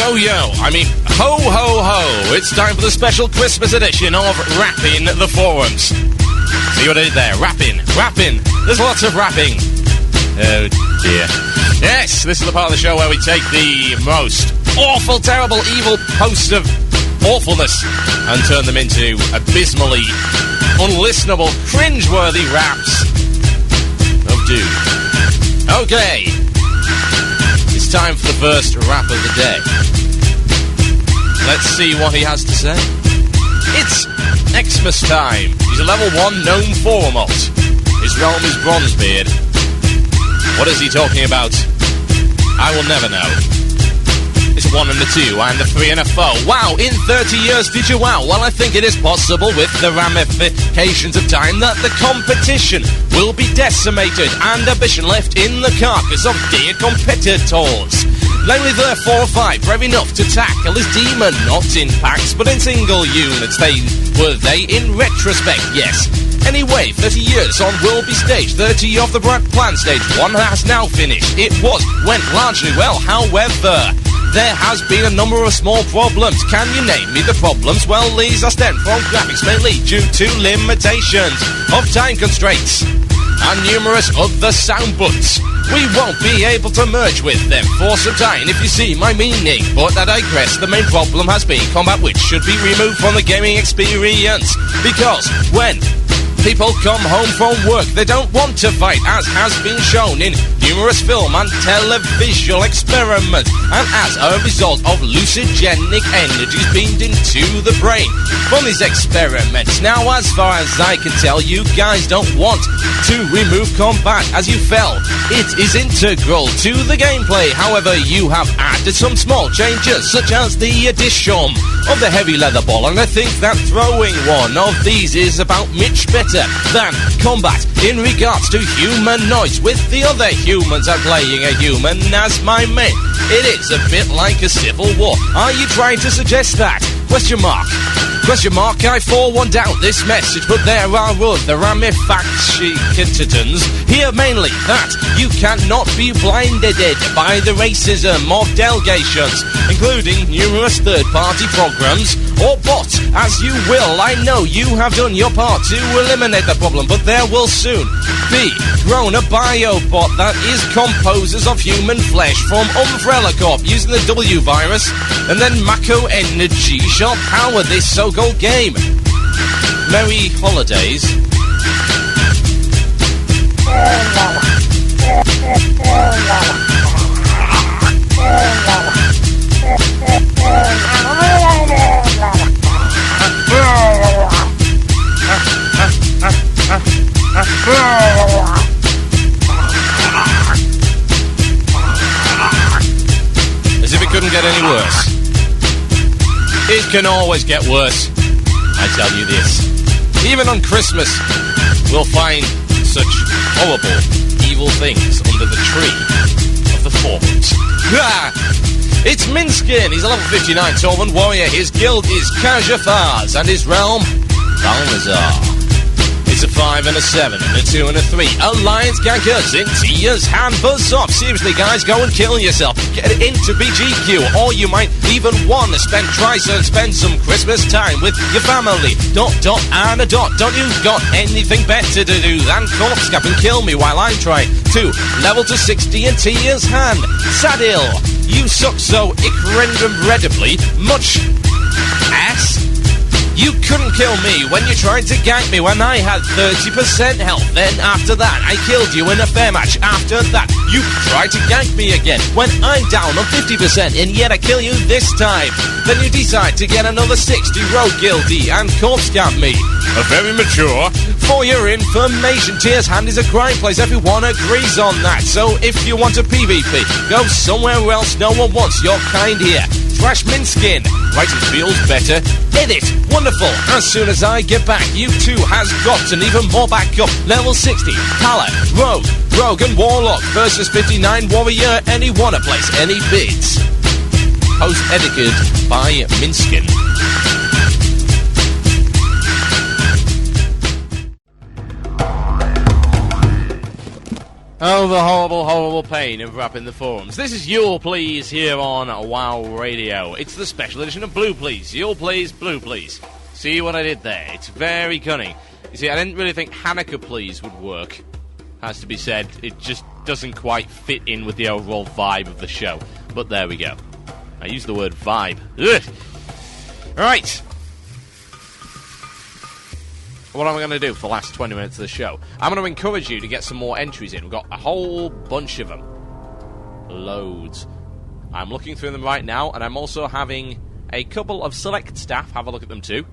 Ho, ho, ho. It's time for the special Christmas edition of Rapping the Forums. See what I did there? Rapping. There's lots of rapping. Oh, dear. Yes, this is the part of the show where we take the most awful, terrible, evil posts of awfulness and turn them into abysmally unlistenable, cringeworthy raps of doom. Okay. It's time for the first rap of the day. Let's see what he has to say. It's Xmas time. He's a level 1 gnome foremalt. His realm is Bronzebeard. What is he talking about? I will never know. It's 1 and a 2 and a 3 and a 4. Wow, in 30 years did you wow? Well, I think it is possible with the ramifications of time that the competition will be decimated and ambition left in the carcass of dear competitors. Namely, there 4 or 5, brave enough to tackle his demon, not in packs, but in single units. Were they in retrospect? Yes. Anyway, 30 years on will be staged. 30 of the plan stage 1 has now finished. It went largely well, however, there has been a number of small problems. Can you name me the problems? Well, these are stemmed from graphics, mainly due to limitations of time constraints and numerous other sound buttons. We won't be able to merge with them for some time, if you see my meaning. But I digress, the main problem has been combat, which should be removed from the gaming experience. Because when people come home from work, they don't want to fight, as has been shown in numerous film and televisual experiments, and as a result of hallucinogenic energies beamed into the brain from these experiments. Now, as far as I can tell, you guys don't want to remove combat, as you felt it is integral to the gameplay. However, you have added some small changes, such as the addition of the heavy leather ball, and I think that throwing one of these is about much better than combat in regards to humanoids, with the other humans are playing a human as my main. It is a bit like a civil war. Are you trying to suggest that? Question mark. I forewarned down this message, but there are other ramifications here, mainly that you cannot be blinded by the racism of delegations, including numerous third-party programs, or bots, as you will. I know you have done your part to eliminate the problem, but there will soon be grown a biobot that is composers of human flesh from Umbrella Corp using the W virus, and then Mako Energy shall power this so-called game. Merry holidays. As if it couldn't get any worse. It can always get worse, I tell you this. Even on Christmas, we'll find such horrible, evil things under the tree of the forums. It's Minskin. He's a level 59 Tormund warrior. His guild is Kajafars, and his realm, Balmazar. It's a 5 and a 7 and a 2 and a 3. Alliance gankers in Tia's hand. Buzz off. Seriously, guys, go and kill yourself. Get into BGQ, or you might even want to spend some Christmas time with your family. ... and a dot. Don't you got anything better to do than corpse cap and kill me while I'm trying to level to 60 in Tia's hand? Sadil, you suck so incredibly much ass. You couldn't kill me when you tried to gank me when I had 30% health. Then after that, I killed you in a fair match. After that, you tried to gank me again when I'm down on 50%, and yet I kill you this time. Then you decide to get another 60 rogue guilty and corpse camp me. A very mature. For your information, Tears Hand is a crime place. Everyone agrees on that. So if you want a PvP, go somewhere else. No one wants your kind here. Trash Minskin. Writing feels better. Edit. Wonderful. As soon as I get back, you two has got an even more backup. Level 60. Pala, Rogue and Warlock versus 59 Warrior. Any wanna place any bids? Post edited by Minskin. Oh, the horrible, horrible pain of rapping the forums. This is You'll Please here on WoW Radio. It's the special edition of Blue Please. You'll Please, Blue Please. See what I did there? It's very cunning. You see, I didn't really think Hanukkah Please would work. Has to be said, it just doesn't quite fit in with the overall vibe of the show. But there we go. I used the word vibe. Ugh. Right. What am I going to do for the last 20 minutes of the show? I'm going to encourage you to get some more entries in. We've got a whole bunch of them. Loads. I'm looking through them right now, and I'm also having a couple of select staff have a look at them too,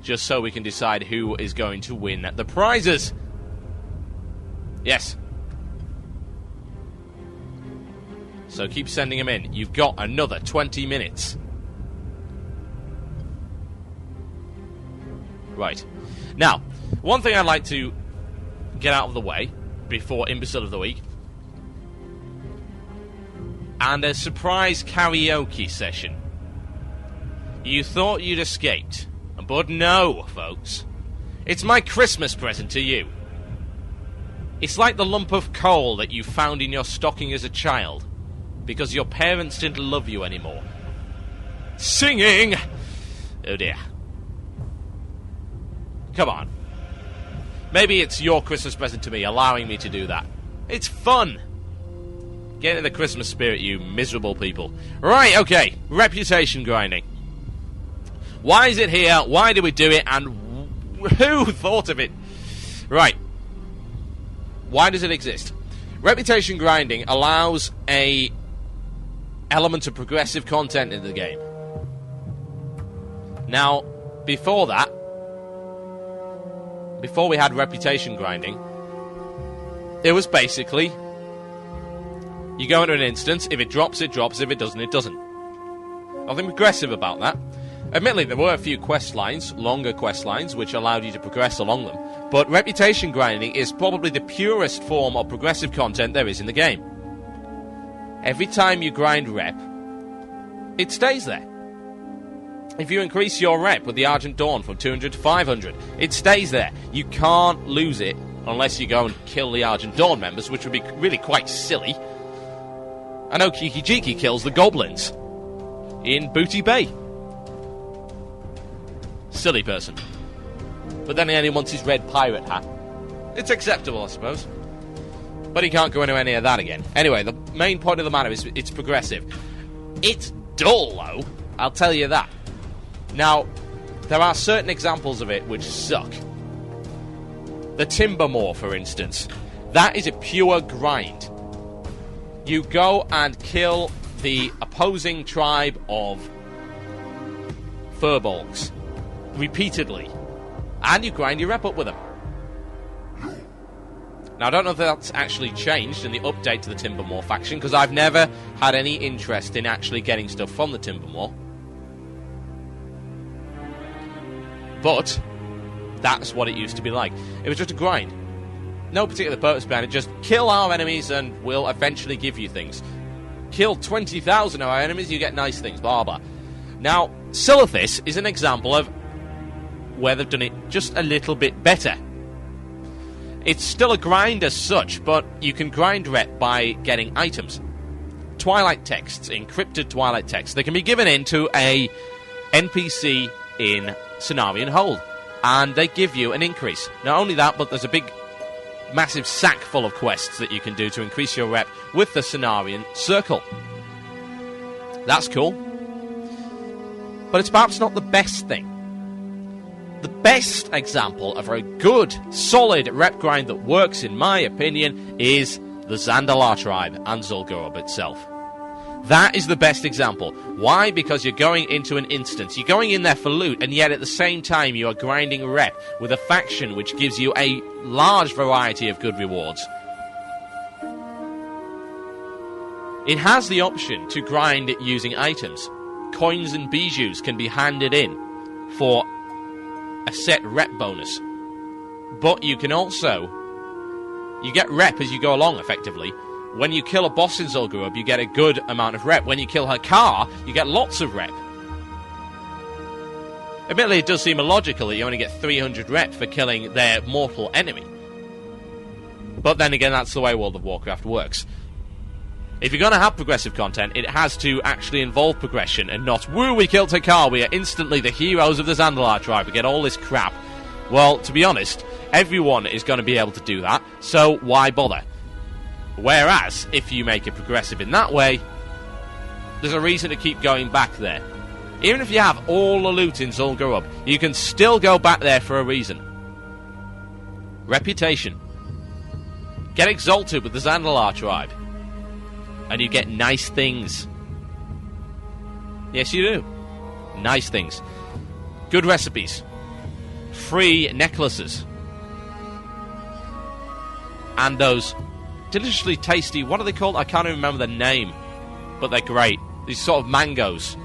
just so we can decide who is going to win the prizes. Yes. So keep sending them in. You've got another 20 minutes. Right. Now, one thing I'd like to get out of the way before Imbecile of the Week, and a surprise karaoke session. You thought you'd escaped, but no, folks. It's my Christmas present to you. It's like the lump of coal that you found in your stocking as a child, because your parents didn't love you anymore. Singing! Oh dear. Come on. Maybe it's your Christmas present to me, allowing me to do that. It's fun! Get in the Christmas spirit, you miserable people. Right, okay. Reputation grinding. Why is it here? Why do we do it? And who thought of it? Right. Why does it exist? Reputation grinding allows a element of progressive content in the game. Now, before that, before we had reputation grinding, it was basically, you go into an instance, if it drops, it drops, if it doesn't, it doesn't. Nothing progressive about that. Admittedly, there were a few quest lines, longer quest lines, which allowed you to progress along them, but reputation grinding is probably the purest form of progressive content there is in the game. Every time you grind rep, it stays there. If you increase your rep with the Argent Dawn from 200 to 500, it stays there. You can't lose it unless you go and kill the Argent Dawn members, which would be really quite silly. I know Kiki Jiki kills the goblins in Booty Bay. Silly person. But then he only wants his red pirate hat. It's acceptable, I suppose. But he can't go into any of that again. Anyway, the main point of the matter is it's progressive. It's dull, though. I'll tell you that. Now, there are certain examples of it which suck. The Timbermore, for instance. That is a pure grind. You go and kill the opposing tribe of Furbolgs repeatedly, and you grind your rep up with them. Now, I don't know if that's actually changed in the update to the Timbermore faction, because I've never had any interest in actually getting stuff from the Timbermore. But that's what it used to be like. It was just a grind. No particular purpose behind it. Just kill our enemies and we'll eventually give you things. Kill 20,000 of our enemies, you get nice things. Blah, blah. Now, Silithis is an example of where they've done it just a little bit better. It's still a grind as such, but you can grind rep by getting items. Twilight texts, encrypted Twilight texts. They can be given in to a NPC in Cenarian Hold, and they give you an increase. Not only that, but there's a big, massive sack full of quests that you can do to increase your rep with the Cenarian Circle. That's cool. But it's perhaps not the best thing. The best example of a good, solid rep grind that works, in my opinion, is the Zandalar tribe and Zul'Gurub itself. That is the best example. Why? Because you're going into an instance. You're going in there for loot, and yet at the same time you are grinding rep with a faction which gives you a large variety of good rewards. It has the option to grind it using items. Coins and bijous can be handed in for a set rep bonus. But you can also... you get rep as you go along, effectively. When you kill a boss in Zul'Gurub, you get a good amount of rep. When you kill her car, you get lots of rep. Admittedly, it does seem illogical that you only get 300 rep for killing their mortal enemy. But then again, that's the way World of Warcraft works. If you're going to have progressive content, it has to actually involve progression and not, woo, we killed Takar, we are instantly the heroes of the Zandalar tribe, we get all this crap. Well, to be honest, everyone is going to be able to do that, so why bother? Whereas, if you make it progressive in that way, there's a reason to keep going back there. Even if you have all the loot in Zul'Gurub, you can still go back there for a reason. Reputation. Get exalted with the Zandalar tribe, and you get nice things. Yes, you do. Nice things. Good recipes. Free necklaces. And those deliciously tasty, what are they called? I can't even remember the name, but they're great. These sort of mangoes.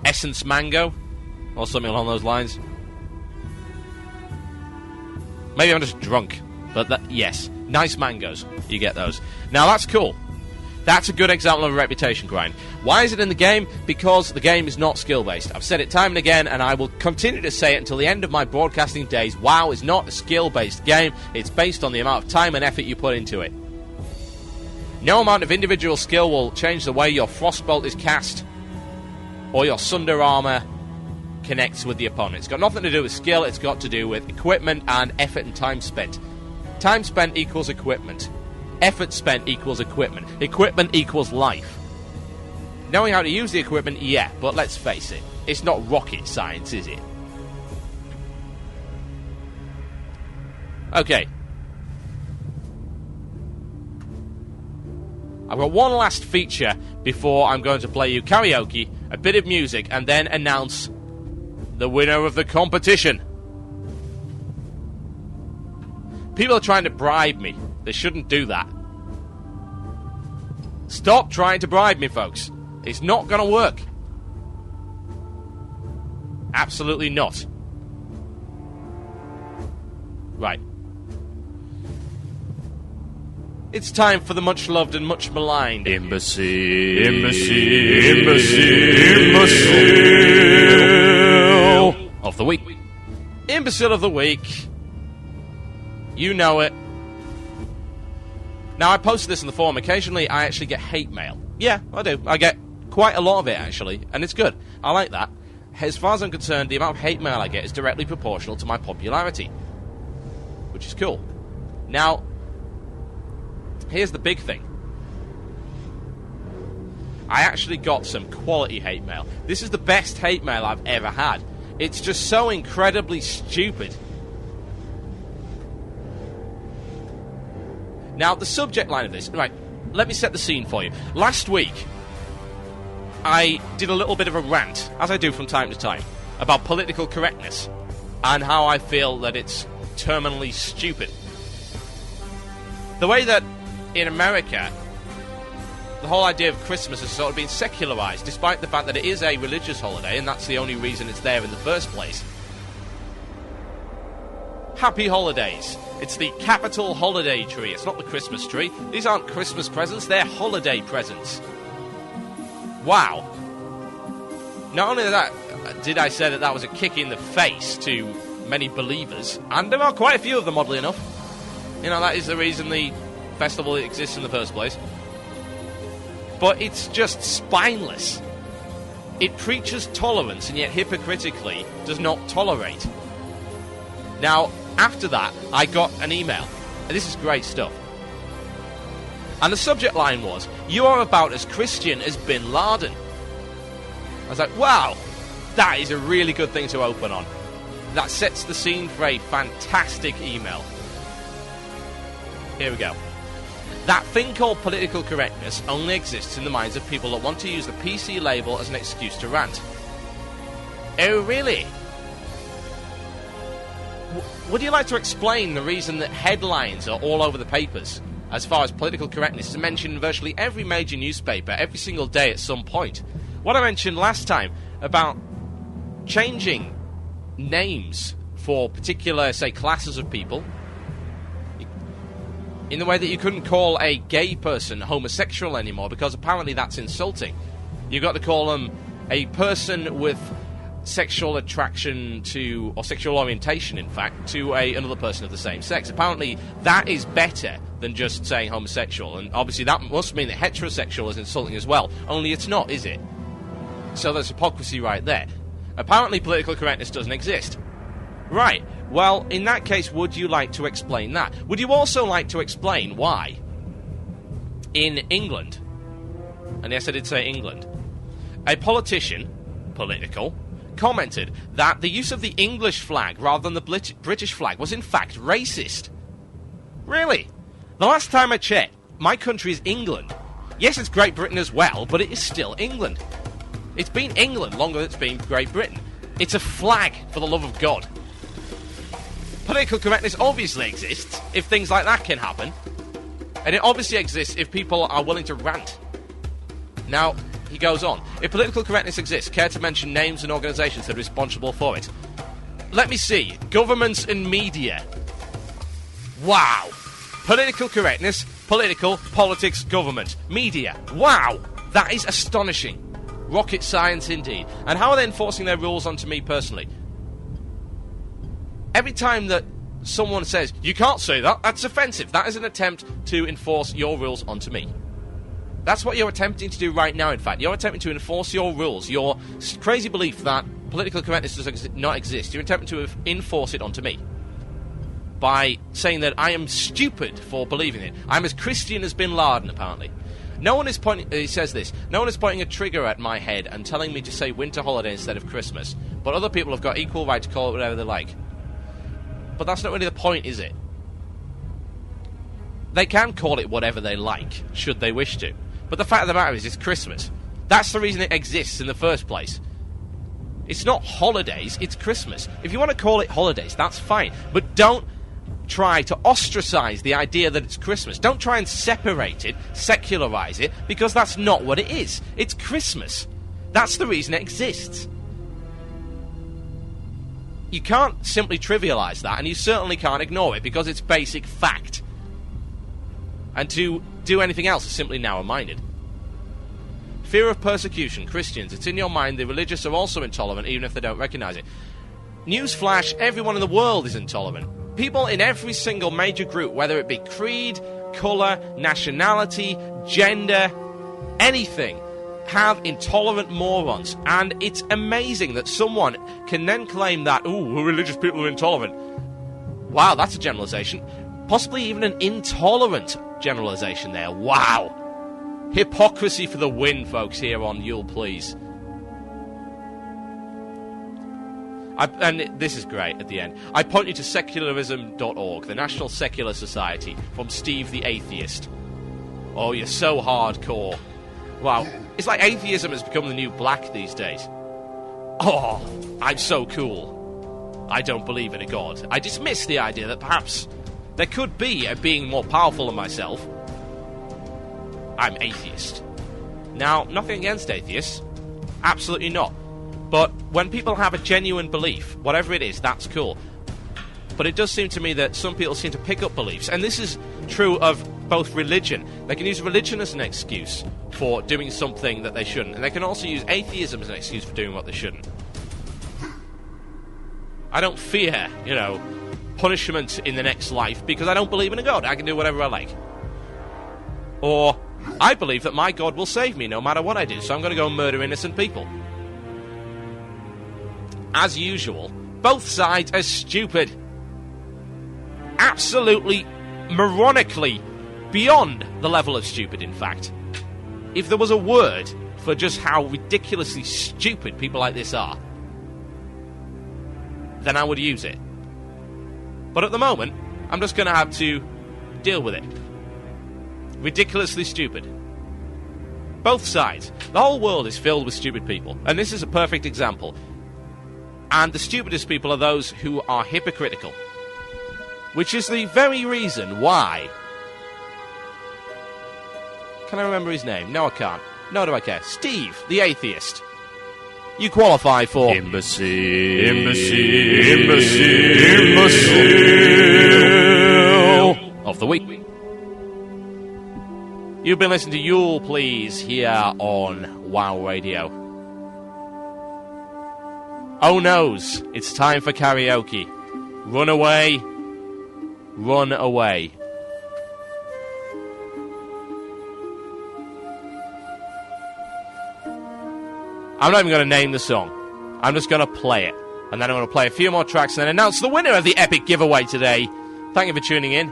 Essence mango, or something along those lines. Maybe I'm just drunk, but yes, nice mangoes. You get those. Now that's cool. That's a good example of a reputation grind. Why is it in the game? Because the game is not skill-based. I've said it time and again, and I will continue to say it until the end of my broadcasting days. WoW is not a skill-based game. It's based on the amount of time and effort you put into it. No amount of individual skill will change the way your Frostbolt is cast or your Sunder Armor connects with the opponent. It's got nothing to do with skill. It's got to do with equipment and effort and time spent. Time spent equals equipment. Effort spent equals equipment. Equipment equals life. Knowing how to use the equipment, yeah, but let's face it, it's not rocket science, is it? Okay. I've got one last feature before I'm going to play you karaoke, a bit of music, and then announce the winner of the competition. People are trying to bribe me. They shouldn't do that. Stop trying to bribe me, folks. It's not going to work. Absolutely not. Right. It's time for the much-loved and much-maligned Imbecile of the Week. Imbecile of the Week. You know it. Now, I posted this in the forum. Occasionally, I actually get hate mail. Yeah, I do. I get quite a lot of it, actually, and it's good. I like that. As far as I'm concerned, the amount of hate mail I get is directly proportional to my popularity, which is cool. Now, here's the big thing. I actually got some quality hate mail. This is the best hate mail I've ever had. It's just so incredibly stupid. Now, the subject line of this... Right, let me set the scene for you. Last week, I did a little bit of a rant, as I do from time to time, about political correctness and how I feel that it's terminally stupid. The way that in America, the whole idea of Christmas has sort of been secularized, despite the fact that it is a religious holiday, and that's the only reason it's there in the first place. Happy holidays. It's the capital holiday tree. It's not the Christmas tree. These aren't Christmas presents, they're holiday presents. Wow. Not only that, did I say that that was a kick in the face to many believers, and there are quite a few of them, oddly enough. You know, that is the reason the festival exists in the first place. But it's just spineless. It preaches tolerance and yet hypocritically does not tolerate. Now, after that, I got an email. And this is great stuff. And the subject line was, "You are about as Christian as Bin Laden." I was like, wow, that is a really good thing to open on. That sets the scene for a fantastic email. Here we go. That thing called political correctness only exists in the minds of people that want to use the PC label as an excuse to rant. Oh, really? Would you like to explain the reason that headlines are all over the papers as far as political correctness is mentioned in virtually every major newspaper every single day at some point? What I mentioned last time about changing names for particular, say, classes of people, in the way that you couldn't call a gay person homosexual anymore because apparently that's insulting. You've got to call them a person with sexual attraction to, or sexual orientation, in fact, to another person of the same sex. Apparently, that is better than just saying homosexual, and obviously that must mean that heterosexual is insulting as well, only it's not, is it? So there's hypocrisy right there. Apparently, political correctness doesn't exist. Right, well, in that case, would you like to explain that? Would you also like to explain why, in England, and yes, I did say England, a politician, political, commented that the use of the English flag rather than the British flag was in fact racist. Really? The last time I checked, my country is England. Yes, it's Great Britain as well, but it is still England. It's been England longer than it's been Great Britain. It's a flag, for the love of God. Political correctness obviously exists if things like that can happen. And it obviously exists if people are willing to rant. Now, he goes on. If political correctness exists, care to mention names and organisations that are responsible for it? Let me see. Governments and media. Wow. Political correctness, politics, government, media. Wow. That is astonishing. Rocket science indeed. And how are they enforcing their rules onto me personally? Every time that someone says, you can't say that, that's offensive. That is an attempt to enforce your rules onto me. That's what you're attempting to do right now, in fact. You're attempting to enforce your rules, your crazy belief that political correctness does not exist. You're attempting to enforce it onto me by saying that I am stupid for believing it. I'm as Christian as Bin Laden, apparently. No one is pointing... He says this. No one is pointing a trigger at my head and telling me to say winter holiday instead of Christmas. But other people have got equal right to call it whatever they like. But that's not really the point, is it? They can call it whatever they like, should they wish to. But the fact of the matter is, it's Christmas. That's the reason it exists in the first place. It's not holidays, it's Christmas. If you want to call it holidays, that's fine. But don't try to ostracize the idea that it's Christmas. Don't try and separate it, secularize it, because that's not what it is. It's Christmas. That's the reason it exists. You can't simply trivialize that, and you certainly can't ignore it, because it's basic fact. And to do anything else is simply narrow-minded. Fear of persecution. Christians, it's in your mind the religious are also intolerant, even if they don't recognize it. Newsflash, everyone in the world is intolerant. People in every single major group, whether it be creed, colour, nationality, gender, anything, have intolerant morons. And it's amazing that someone can then claim that, ooh, religious people are intolerant. Wow, that's a generalisation. Possibly even an intolerant generalisation there. Wow. Hypocrisy for the win, folks, here on You'll Please. And this is great at the end. I point you to secularism.org, the National Secular Society, from Steve the Atheist. Oh, you're so hardcore. Wow. It's like atheism has become the new black these days. Oh, I'm so cool. I don't believe in a god. I dismiss the idea that perhaps there could be a being more powerful than myself. I'm atheist. Now, nothing against atheists. Absolutely not. But when people have a genuine belief, whatever it is, that's cool. But it does seem to me that some people seem to pick up beliefs, and this is true of both religion. They can use religion as an excuse for doing something that they shouldn't, and they can also use atheism as an excuse for doing what they shouldn't. I don't fear, punishment in the next life because I don't believe in a god. I can do whatever I like. Or, I believe that my God will save me no matter what I do, so I'm going to go and murder innocent people. As usual, both sides are stupid. Absolutely, moronically, beyond the level of stupid, in fact. If there was a word for just how ridiculously stupid people like this are, then I would use it. But at the moment, I'm just going to have to deal with it. Ridiculously stupid. Both sides. The whole world is filled with stupid people, and this is a perfect example. And the stupidest people are those who are hypocritical. Which is the very reason why... Can I remember his name? No, I can't. Nor do I care. Steve, the atheist. You qualify for... Imbecile of the week. You've been listening to You'll Please here on WoW Radio. Oh noes, it's time for karaoke. Run away. Run away. I'm not even going to name the song. I'm just going to play it. And then I'm going to play a few more tracks and then announce the winner of the epic giveaway today. Thank you for tuning in.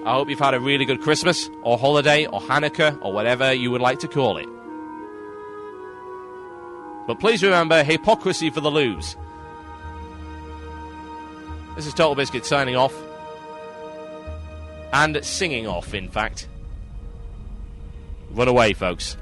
I hope you've had a really good Christmas, or holiday, or Hanukkah, or whatever you would like to call it. But please remember, hypocrisy for the lose. This is Total Biscuit signing off. And singing off, in fact. Run away, folks.